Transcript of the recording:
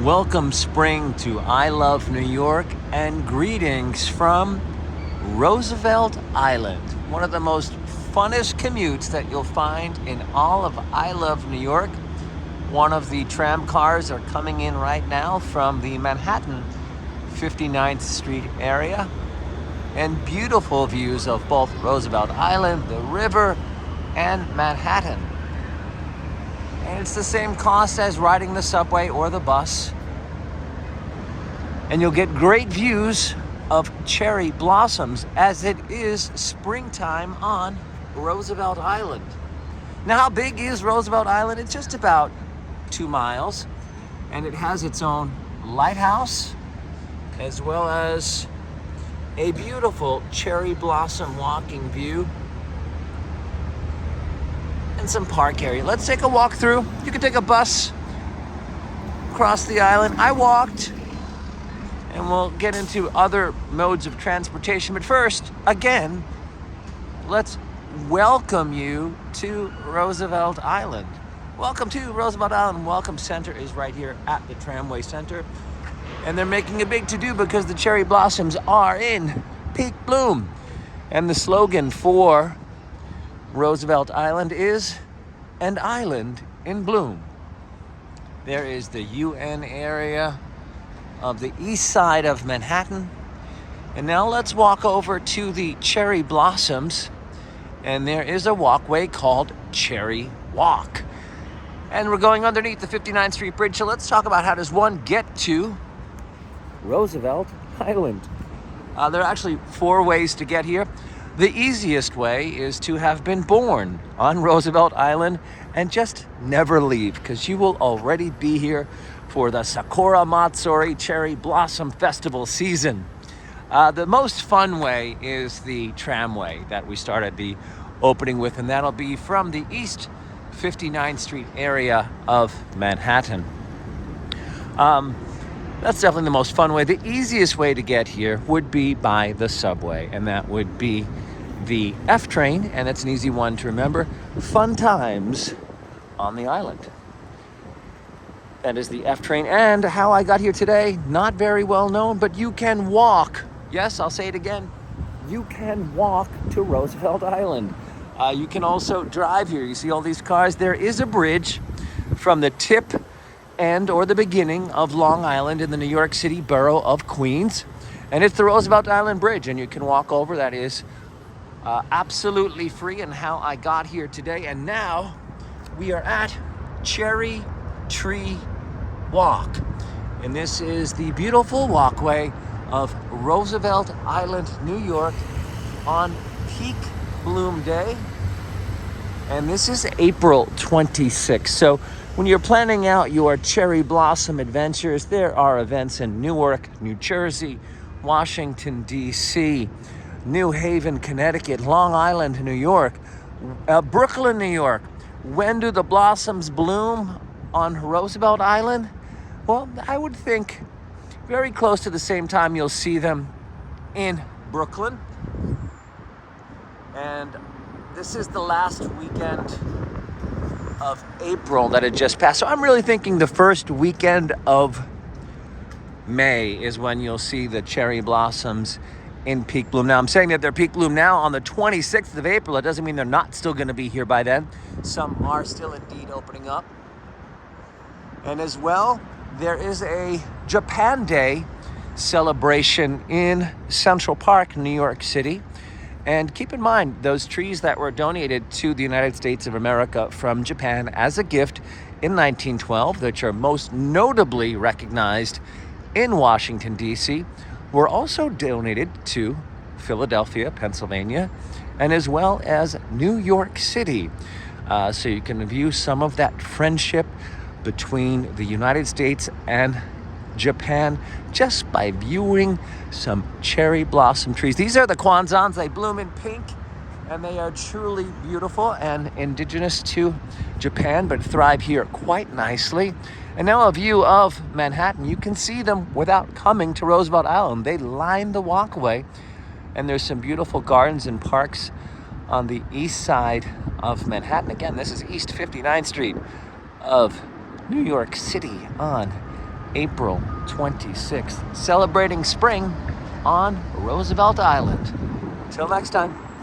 Welcome spring to I Love New York and greetings from Roosevelt Island, one of the most funnest commutes that you'll find in all of I Love New York. One of the tram cars are coming in right now from the Manhattan 59th Street area, and beautiful views of both Roosevelt Island, the river, and Manhattan. And it's the same cost as riding the subway or the bus. And you'll get great views of cherry blossoms as it is springtime on Roosevelt Island. Now, how big is Roosevelt Island? It's just about 2 miles, and it has its own lighthouse as well as a beautiful cherry blossom walking view and some park area. Let's take a walk through. You can take a bus across the island. I walked, and we'll get into other modes of transportation. But first, again, let's welcome you to Roosevelt Island. Welcome to Roosevelt Island. Welcome Center is right here at the Tramway Center. And they're making a big to-do because the cherry blossoms are in peak bloom. And the slogan for Roosevelt Island is "An Island in Bloom." There is the UN area of the east side of Manhattan. And now let's walk over to the cherry blossoms. And there is a walkway called Cherry Walk. And we're going underneath the 59th Street Bridge. So let's talk about how does one get to Roosevelt Island. There are actually 4 ways to get here. The easiest way is to have been born on Roosevelt Island and just never leave, because you will already be here for the Sakura Matsuri Cherry Blossom Festival season. The most fun way is the tramway that we started the opening with, and that'll be from the East 59th Street area of Manhattan. That's definitely the most fun way. The easiest way to get here would be by the subway, and that would be the F train, and it's an easy one to remember. Fun times on the island. That is the F train. And how I got here today, not very well known, but you can walk. Yes, I'll say it again. You can walk to Roosevelt Island. You can also drive here. You see all these cars. There is a bridge from the tip end or the beginning of Long Island in the New York City borough of Queens. And it's the Roosevelt Island Bridge, and you can walk over. That is absolutely free, and how I got here today. And now we are at Cherry Tree Walk. And this is the beautiful walkway of Roosevelt Island, New York on peak bloom day. And this is April 26th. So when you're planning out your cherry blossom adventures, there are events in Newark, New Jersey, Washington, D.C., New Haven, Connecticut, Long Island, New York, Brooklyn, New York. When do the blossoms bloom on Roosevelt Island? Well, I would think very close to the same time you'll see them in Brooklyn. And this is the last weekend of April that had just passed. So I'm really thinking the first weekend of May is when you'll see the cherry blossoms in peak bloom. Now, I'm saying that they're peak bloom now on the 26th of April. It doesn't mean they're not still going to be here by then. Some are still indeed opening up. And as well, there is a Japan Day celebration in Central Park, New York City. And keep in mind, those trees that were donated to the United States of America from Japan as a gift in 1912, which are most notably recognized in Washington, D.C., were also donated to Philadelphia, Pennsylvania, and as well as New York City. So you can view some of that friendship between the United States and Japan just by viewing some cherry blossom trees. These are the Kwanzans. They bloom in pink, and they are truly beautiful and indigenous to Japan, but thrive here quite nicely. And now a view of Manhattan. You can see them without coming to Roosevelt Island. They line the walkway, and there's some beautiful gardens and parks on the east side of Manhattan. Again, this is East 59th Street of New York City on April 26th, celebrating spring on Roosevelt Island. Till next time.